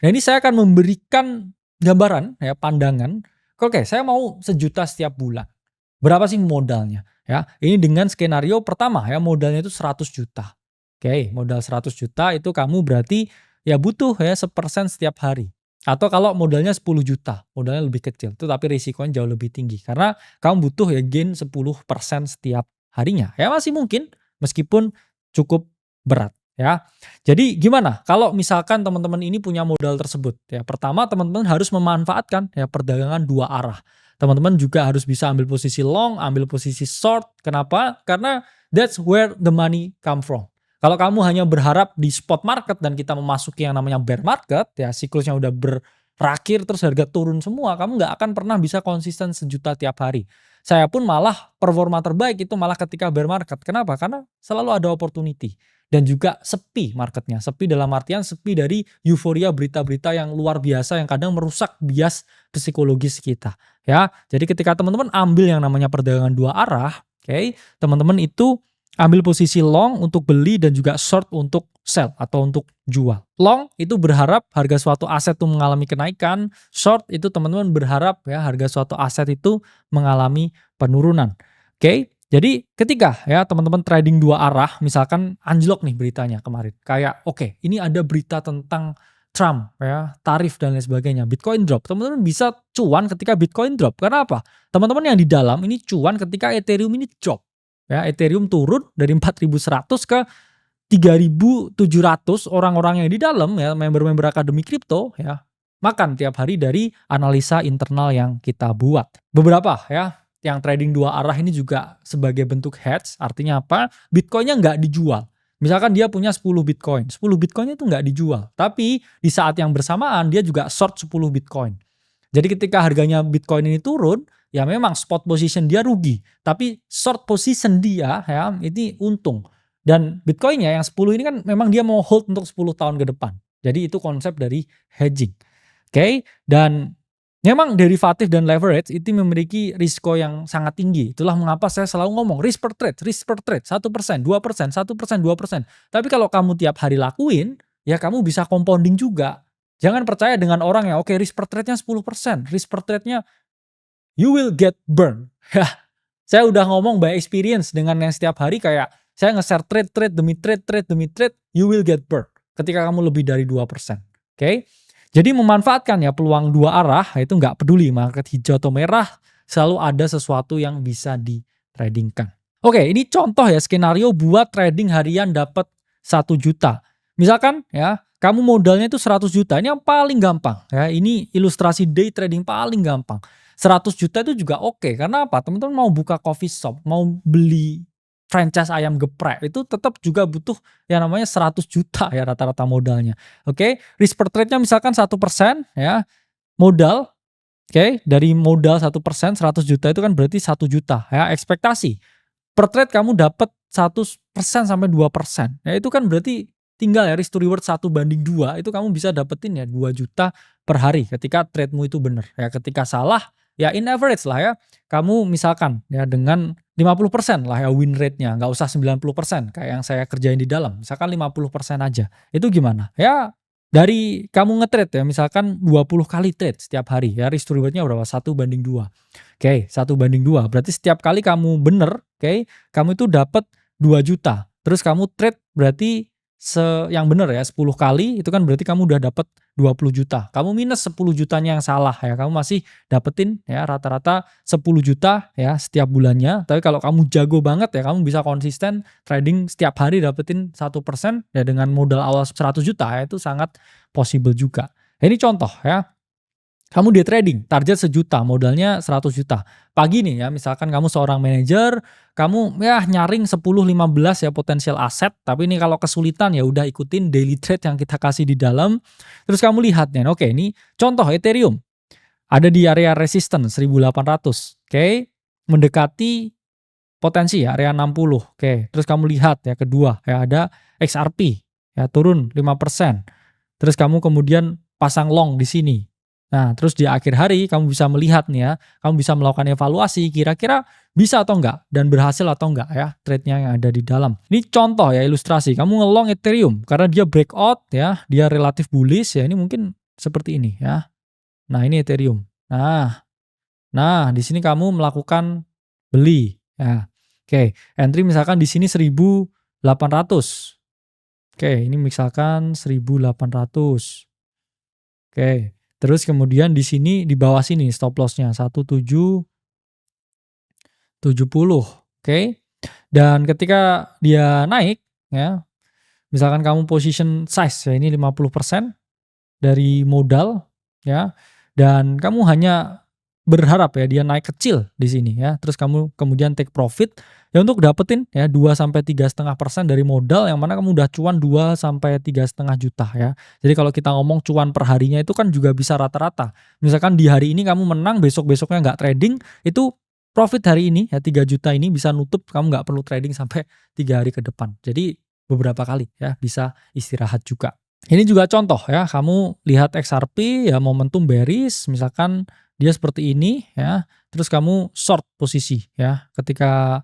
Nah, ini saya akan memberikan gambaran ya, pandangan, oke, saya mau 1 juta setiap bulan. Berapa sih modalnya? Ya, ini dengan skenario pertama ya, modalnya itu 100 juta. Oke, modal 100 juta itu kamu berarti ya butuh ya 1% setiap hari. Atau kalau modalnya 10 juta, modalnya lebih kecil, itu tapi risikonya jauh lebih tinggi. Karena kamu butuh ya gain 10% setiap harinya. Ya masih mungkin, meskipun cukup berat ya. Jadi gimana kalau misalkan teman-teman ini punya modal tersebut? Ya pertama teman-teman harus memanfaatkan ya perdagangan 2 arah. Teman-teman juga harus bisa ambil posisi long, ambil posisi short. Kenapa? Karena that's where the money come from. Kalau kamu hanya berharap di spot market dan kita memasuki yang namanya bear market, ya siklusnya udah berakhir terus harga turun semua, kamu nggak akan pernah bisa konsisten 1 juta tiap hari. Saya pun malah performa terbaik itu malah ketika bear market. Kenapa? Karena selalu ada opportunity. Dan juga sepi marketnya. Sepi dalam artian sepi dari euforia berita-berita yang luar biasa yang kadang merusak bias psikologis kita. Ya, jadi ketika teman-teman ambil yang namanya perdagangan 2 arah, oke, teman-teman itu ambil posisi long untuk beli dan juga short untuk sell atau untuk jual. Long itu berharap harga suatu aset itu mengalami kenaikan, short itu teman-teman berharap ya harga suatu aset itu mengalami penurunan. Oke, jadi ketika ya teman-teman trading 2 arah, misalkan anjlok nih beritanya kemarin, kayak oke, ini ada berita tentang Trump ya, tarif dan lain sebagainya, Bitcoin drop. Teman-teman bisa cuan ketika Bitcoin drop. Karena apa? Teman-teman yang di dalam ini cuan ketika Ethereum ini drop. Ya, Ethereum turun dari 4.100 ke 3.700, orang-orang yang di dalam ya, member-member akademi kripto ya, makan tiap hari dari analisa internal yang kita buat. Beberapa ya yang trading 2 arah ini juga sebagai bentuk hedge, artinya apa? Bitcoinnya nggak dijual. Misalkan dia punya 10 Bitcoin, 10 Bitcoinnya itu nggak dijual. Tapi di saat yang bersamaan dia juga short 10 Bitcoin. Jadi ketika harganya Bitcoin ini turun, ya memang spot position dia rugi. Tapi short position dia ya ini untung. Dan Bitcoinnya yang 10 ini kan memang dia mau hold untuk 10 tahun ke depan. Jadi itu konsep dari hedging. Oke, dan memang derivatif dan leverage itu memiliki risiko yang sangat tinggi. Itulah mengapa saya selalu ngomong risk per trade, 1%, 2%, 1%, 2%. Tapi kalau kamu tiap hari lakuin, ya kamu bisa compounding juga. Jangan percaya dengan orang yang oke risk per trade-nya 10%, risk per trade-nya you will get burn. Saya udah ngomong by experience dengan yang setiap hari kayak saya nge-share trade demi trade, you will get burn ketika kamu lebih dari 2%. Oke? Jadi memanfaatkan ya peluang 2 arah, itu nggak peduli market hijau atau merah, selalu ada sesuatu yang bisa di-tradingkan. Oke, ini contoh ya skenario buat trading harian dapat 1 juta. Misalkan ya, kamu modalnya itu 100 juta, ini yang paling gampang ya. Ini ilustrasi day trading paling gampang. 100 juta itu juga oke, karena apa? Teman-teman mau buka coffee shop, mau beli franchise ayam geprek, itu tetap juga butuh yang namanya 100 juta ya rata-rata modalnya. Oke, risk per trade-nya misalkan 1% ya, modal, oke, dari modal 1%, 100 juta itu kan berarti 1 juta ya, ekspektasi. Per trade kamu dapat 1% sampai 2%. Ya itu kan berarti tinggal ya risk to reward 1:2, itu kamu bisa dapetin ya 2 juta per hari ketika trade-mu itu benar. Ya ketika salah, ya in average lah ya, kamu misalkan ya dengan 50% lah ya win rate-nya, nggak usah 90% kayak yang saya kerjain di dalam, misalkan 50% aja. Itu gimana? Ya dari kamu nge-trade ya, misalkan 20 kali trade setiap hari ya, risk to reward-nya berapa? 1:2. Oke, 1:2. Berarti setiap kali kamu bener, oke, kamu itu dapat 2 juta. Terus kamu trade berarti yang bener ya 10 kali, itu kan berarti kamu udah dapat 20 juta. Kamu minus 10 jutanya yang salah ya. Kamu masih dapetin ya rata-rata 10 juta ya setiap bulannya. Tapi kalau kamu jago banget ya, kamu bisa konsisten trading setiap hari dapetin 1% ya dengan modal awal 100 juta ya, itu sangat possible juga. Ini contoh ya. Kamu day trading, target 1 juta, modalnya 100 juta. Pagi nih ya, misalkan kamu seorang manajer, kamu ya nyaring 10-15 ya potensial aset, tapi ini kalau kesulitan ya udah ikutin daily trade yang kita kasih di dalam. Terus kamu lihat nih, oke ini contoh Ethereum. Ada di area resistance 1800, oke. Mendekati potensi ya area 60, oke. Terus kamu lihat ya kedua ya ada XRP ya turun 5%. Terus kamu kemudian pasang long di sini. Nah, terus di akhir hari kamu bisa melihat nih ya, kamu bisa melakukan evaluasi kira-kira bisa atau enggak dan berhasil atau enggak ya trade-nya yang ada di dalam. Ini contoh ya ilustrasi, kamu ngelong Ethereum karena dia breakout ya, dia relatif bullish ya, ini mungkin seperti ini ya. Nah, ini Ethereum. Nah, di sini kamu melakukan beli. Ya. Oke, entry misalkan di sini 1.800. Oke, ini misalkan 1.800. Oke, terus kemudian di sini di bawah sini stop loss-nya 1770. Oke. Dan ketika dia naik ya, misalkan kamu position size ya ini 50% dari modal ya, dan kamu hanya berharap ya dia naik kecil di sini ya, terus kamu kemudian take profit ya untuk dapetin ya 2 sampai 3,5% dari modal yang mana kamu udah cuan 2 sampai 3,5 juta ya. Jadi kalau kita ngomong cuan per harinya itu kan juga bisa rata-rata. Misalkan di hari ini kamu menang, besok-besoknya nggak trading, itu profit hari ini ya 3 juta ini bisa nutup kamu nggak perlu trading sampai 3 hari ke depan. Jadi beberapa kali ya bisa istirahat juga. Ini juga contoh ya, kamu lihat XRP ya momentum bearish, misalkan dia seperti ini ya, terus kamu short posisi ya, ketika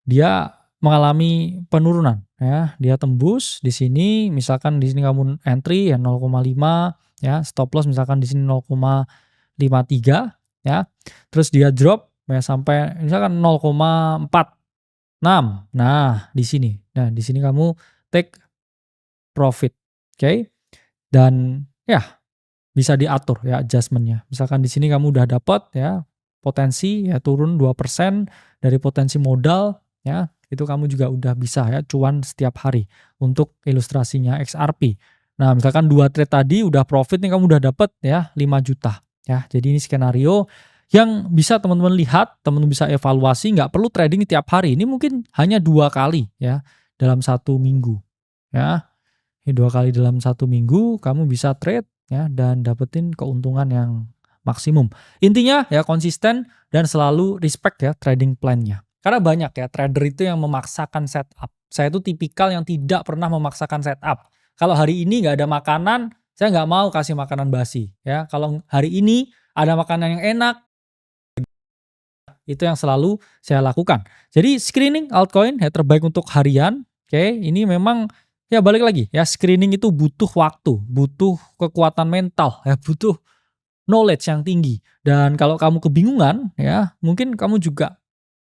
dia mengalami penurunan ya, dia tembus di sini, misalkan di sini kamu entry ya 0,5 ya, stop loss misalkan di sini 0,53 ya, terus dia drop ya sampai misalkan 0,46. Nah, di sini. Nah, di sini kamu take profit. Oke. Dan ya bisa diatur ya adjustment-nya. Misalkan di sini kamu udah dapat ya potensi ya turun 2% dari potensi modal ya, itu kamu juga udah bisa ya cuan setiap hari untuk ilustrasinya XRP. Nah, misalkan 2 trade tadi udah profit nih kamu udah dapat ya 5 juta ya. Jadi ini skenario yang bisa teman-teman lihat, teman-teman bisa evaluasi, nggak perlu trading tiap hari. Ini mungkin hanya 2 kali ya dalam 1 minggu ya. Ini 2 kali dalam 1 minggu kamu bisa trade ya dan dapetin keuntungan yang maksimum. Intinya ya konsisten dan selalu respect ya trading plan-nya. Karena banyak ya trader itu yang memaksakan setup. Saya itu tipikal yang tidak pernah memaksakan setup. Kalau hari ini nggak ada makanan, saya nggak mau kasih makanan basi ya. Kalau hari ini ada makanan yang enak, itu yang selalu saya lakukan. Jadi screening altcoin ya terbaik untuk harian. Oke, ini memang ya balik lagi ya, screening itu butuh waktu, butuh kekuatan mental ya, butuh knowledge yang tinggi. Dan kalau kamu kebingungan ya, mungkin kamu juga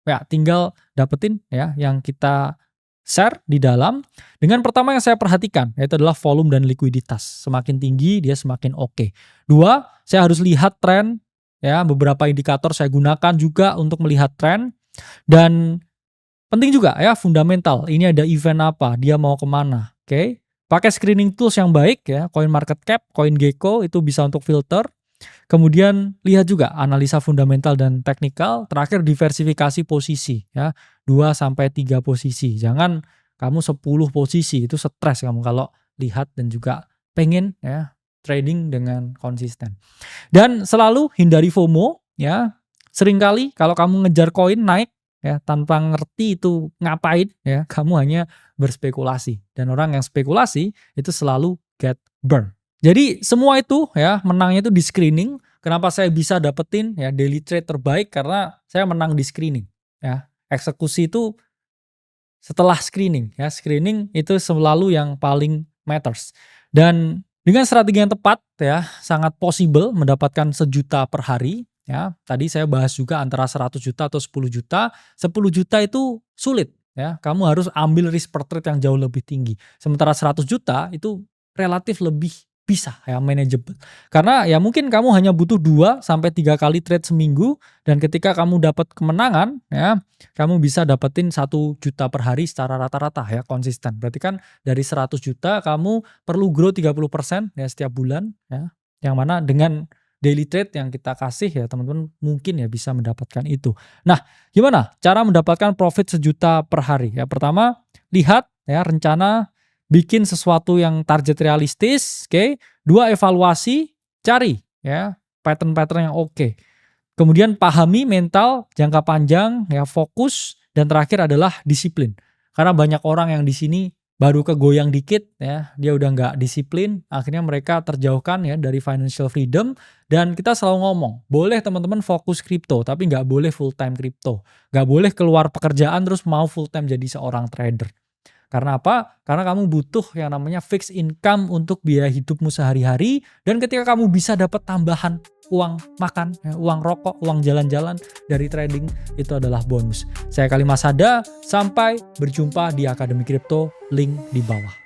ya tinggal dapetin ya yang kita share di dalam. Dengan pertama yang saya perhatikan yaitu adalah volume dan likuiditas. Semakin tinggi dia semakin oke. 2, saya harus lihat tren ya, beberapa indikator saya gunakan juga untuk melihat tren. Dan penting juga ya fundamental. Ini ada event apa, dia mau kemana. Oke. Pakai screening tools yang baik ya, CoinMarketCap, CoinGecko itu bisa untuk filter. Kemudian lihat juga analisa fundamental dan teknikal. Terakhir diversifikasi posisi ya, 2 sampai 3 posisi. Jangan kamu 10 posisi, itu stres kamu kalau lihat dan juga pengen ya trading dengan konsisten. Dan selalu hindari FOMO ya. Seringkali kalau kamu ngejar koin naik ya tanpa ngerti itu ngapain ya, kamu hanya berspekulasi, dan orang yang spekulasi itu selalu get burn. Jadi semua itu ya menangnya itu di screening. Kenapa saya bisa dapetin ya daily trade terbaik, karena saya menang di screening ya. Eksekusi itu setelah screening ya, screening itu selalu yang paling matters. Dan dengan strategi yang tepat ya, sangat possible mendapatkan 1 juta per hari ya. Tadi saya bahas juga antara 100 juta atau 10 juta. 10 juta itu sulit ya. Kamu harus ambil risk per trade yang jauh lebih tinggi. Sementara 100 juta itu relatif lebih bisa ya, manageable. Karena ya mungkin kamu hanya butuh 2 sampai 3 kali trade seminggu, dan ketika kamu dapat kemenangan ya, kamu bisa dapetin 1 juta per hari secara rata-rata ya, konsisten. Berarti kan dari 100 juta kamu perlu grow 30% ya setiap bulan ya. Yang mana dengan daily trade yang kita kasih ya teman-teman mungkin ya bisa mendapatkan itu. Nah, gimana cara mendapatkan profit 1 juta per hari? Ya pertama, lihat ya rencana, bikin sesuatu yang target realistis, oke. 2, evaluasi, cari ya pattern-pattern yang oke. Kemudian pahami mental jangka panjang ya, fokus, dan terakhir adalah disiplin. Karena banyak orang yang di sini baru kegoyang dikit ya, dia udah nggak disiplin, akhirnya mereka terjauhkan ya dari financial freedom. Dan kita selalu ngomong, boleh teman-teman fokus kripto, tapi nggak boleh full time kripto. Nggak boleh keluar pekerjaan terus mau full time jadi seorang trader. Karena apa? Karena kamu butuh yang namanya fixed income untuk biaya hidupmu sehari-hari, dan ketika kamu bisa dapat tambahan uang makan, uang rokok, uang jalan-jalan dari trading, itu adalah bonus. Saya Kalimasada, sampai berjumpa di Akademi Kripto, link di bawah.